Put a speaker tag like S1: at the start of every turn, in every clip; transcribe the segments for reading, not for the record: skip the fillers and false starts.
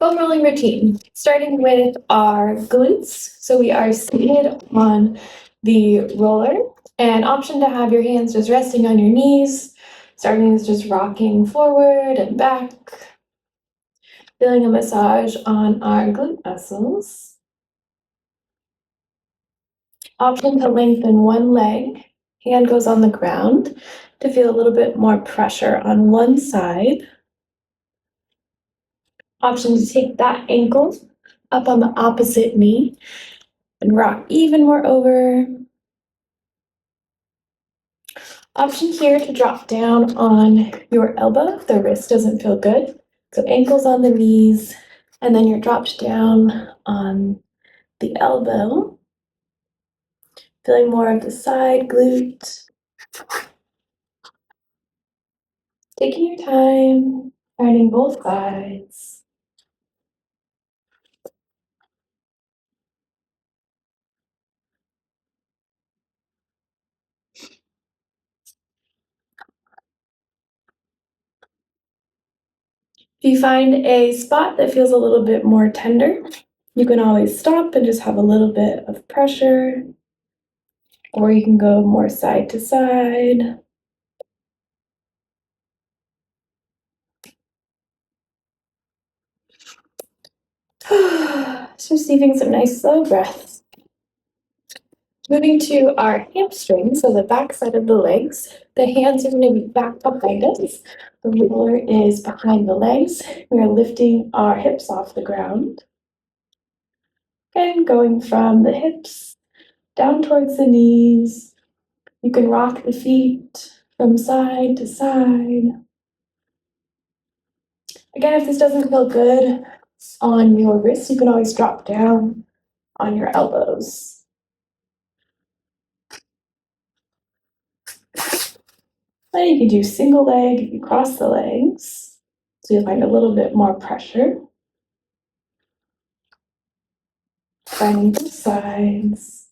S1: Foam rolling routine, starting with our glutes. So we are seated on the roller, and option to have your hands just resting on your knees, starting with just rocking forward and back, feeling a massage on our glute muscles. Option to lengthen one leg, hand goes on the ground to feel a little bit more pressure on one side. Option to take that ankle up on the opposite knee and rock even more over. Option here to drop down on your elbow if the wrist doesn't feel good. So ankles on the knees, and then you're dropped down on the elbow. Feeling more of the side glute. Taking your time, finding both sides. If you find a spot that feels a little bit more tender, you can always stop and just have a little bit of pressure, or you can go more side to side. Just receiving some nice slow breaths. Moving to our hamstrings, so the back side of the legs. The hands are going to be back behind us. The roller is behind the legs. We are lifting our hips off the ground. And going from the hips down towards the knees. You can rock the feet from side to side. Again, if this doesn't feel good on your wrists, you can always drop down on your elbows. Then you can do single leg if you cross the legs, so you'll find a little bit more pressure. Finding both sides.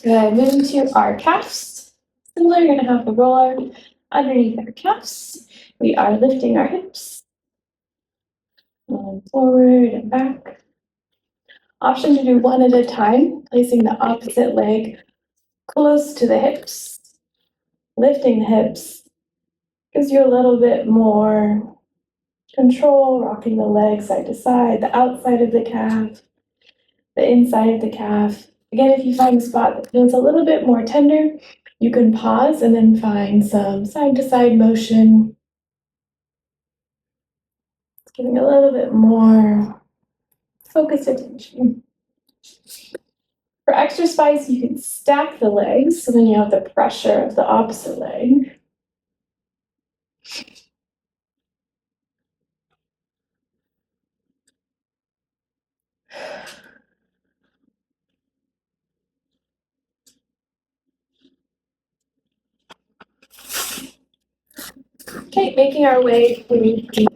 S1: Good. Moving to our calves. Similar, you're going to have the roller underneath our calves. We are lifting our hips, going forward and back. Option to do one at a time, placing the opposite leg close to the hips. Lifting the hips gives you a little bit more control, rocking the leg side to side, the outside of the calf, the inside of the calf. Again, if you find a spot that feels a little bit more tender, you can pause and then find some side to side motion. It's giving a little bit more focused attention. For extra spice, you can stack the legs so then you have the pressure of the opposite leg. Okay, making our way through the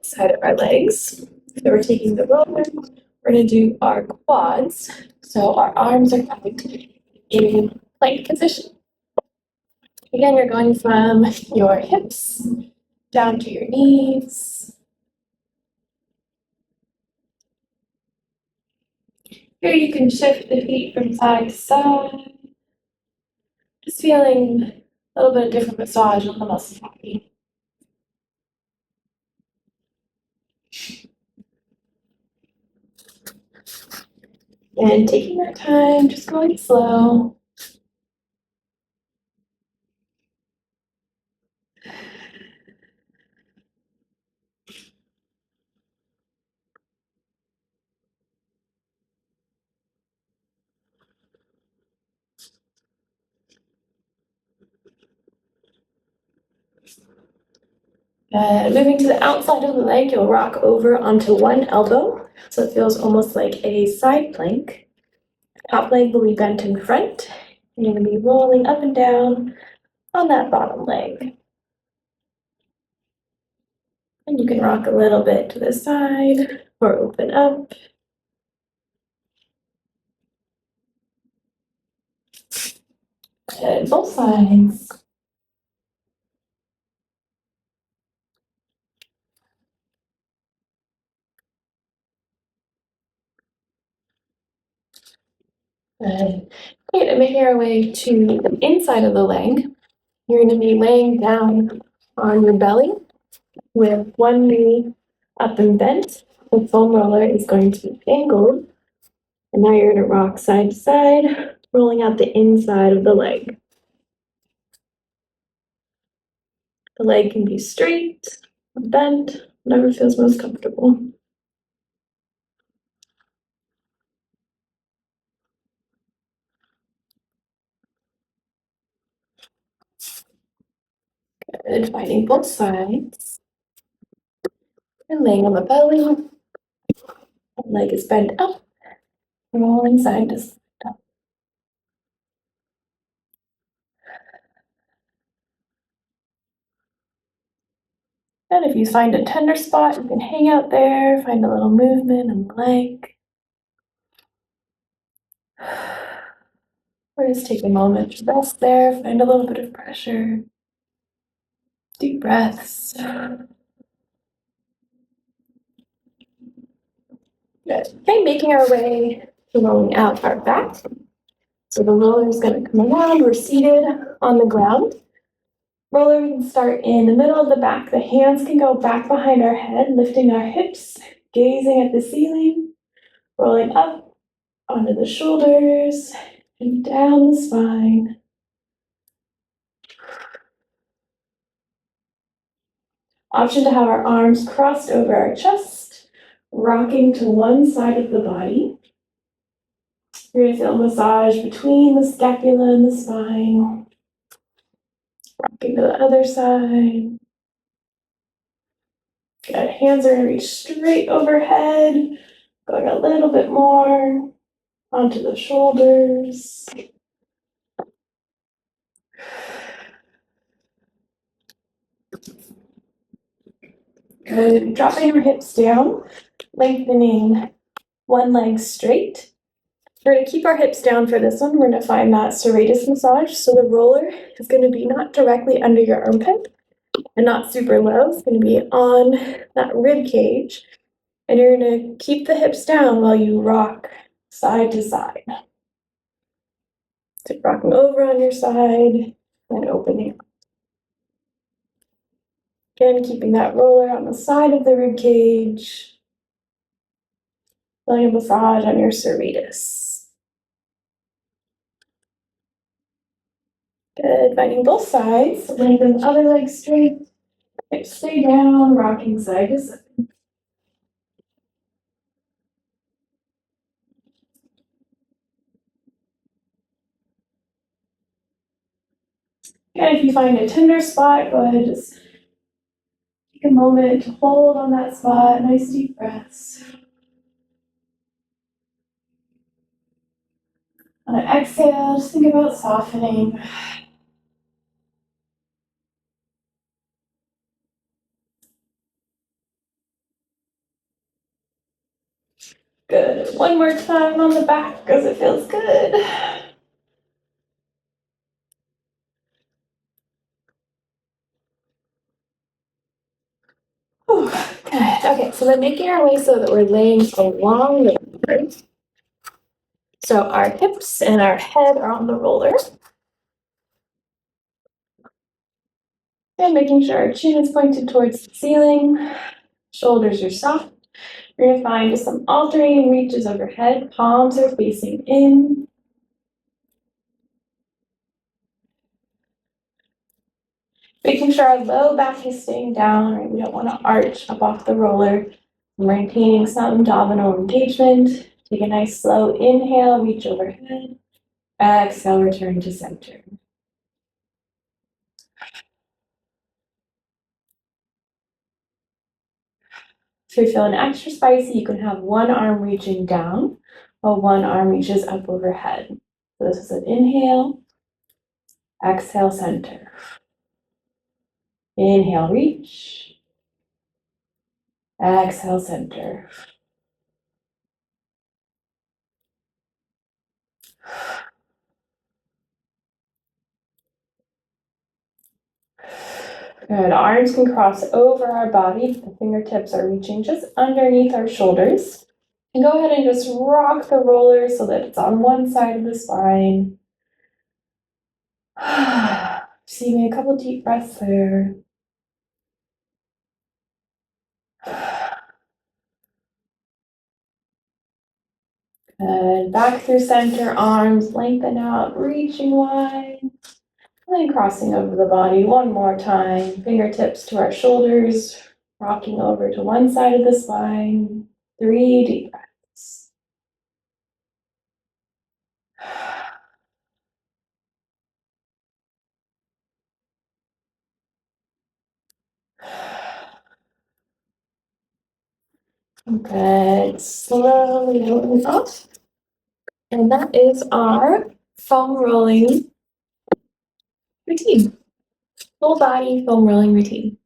S1: side of our legs. So we're taking the roller, we're going to do our quads. So our arms are tucked in plank position. Again, you're going from your hips down to your knees. Here you can shift the feet from side to side. Just feeling a little bit of different massage on the muscle body. And taking your time, just going slow. Moving to the outside of the leg, you'll rock over onto one elbow, so it feels almost like a side plank. Top leg will be bent in front, and you're going to be rolling up and down on that bottom leg. And you can rock a little bit to the side or open up. Good, both sides. Good. Okay, and making our way to the inside of the leg. You're going to be laying down on your belly with one knee up and bent. The foam roller is going to be angled. And now you're going to rock side to side, rolling out the inside of the leg. The leg can be straight, bent, whatever feels most comfortable. Good, finding both sides. And laying on the belly. The leg is bent up, rolling side to side. And if you find a tender spot, you can hang out there, find a little movement in the leg. Or just take a moment to rest there, find a little bit of pressure. Deep breaths. Good. Okay, making our way to rolling out our back. So the roller is going to come around. We're seated on the ground. Roller, we can start in the middle of the back. The hands can go back behind our head, lifting our hips, gazing at the ceiling, rolling up onto the shoulders and down the spine. Option to have our arms crossed over our chest, rocking to one side of the body. You're going to feel a massage between the scapula and the spine. Rocking to the other side. Good. Hands are going to reach straight overhead. Going a little bit more onto the shoulders. Good. Dropping your hips down, lengthening one leg straight. We're going to keep our hips down for this one. We're going to find that serratus massage. So the roller is going to be not directly under your armpit and not super low. It's going to be on that rib cage. And you're going to keep the hips down while you rock side to side. So rocking over on your side and opening up. Again, keeping that roller on the side of the rib cage. Feeling a massage on your serratus. Good, finding both sides. Lengthen the other leg straight. Hips stay down, rocking side to side. And if you find a tender spot, go ahead and just take a moment to hold on that spot. Nice deep breaths. On an exhale, just think about softening. Good. One more time on the back because it feels good. Whew, good. Okay, so then making our way so that we're laying along the roller. So our hips and our head are on the roller. And making sure our chin is pointed towards the ceiling. Shoulders are soft. You're going to find just some alternating reaches overhead. Palms are facing in. Making sure our low back is staying down, right? We don't want to arch up off the roller. Maintaining some abdominal engagement. Take a nice slow inhale, reach overhead. Exhale, return to center. If you're feeling extra spicy, you can have one arm reaching down while one arm reaches up overhead. So this is an inhale, exhale, center. Inhale, reach. Exhale, center. Good. Arms can cross over our body. The fingertips are reaching just underneath our shoulders. And go ahead and just rock the roller so that it's on one side of the spine. Receiving a couple deep breaths there. Good. Back through center, arms lengthen out, reaching wide. And then crossing over the body one more time. Fingertips to our shoulders, rocking over to one side of the spine. 3 deep breaths. Good. Slowly rolling off. And that is our foam rolling routine. Full body foam rolling routine.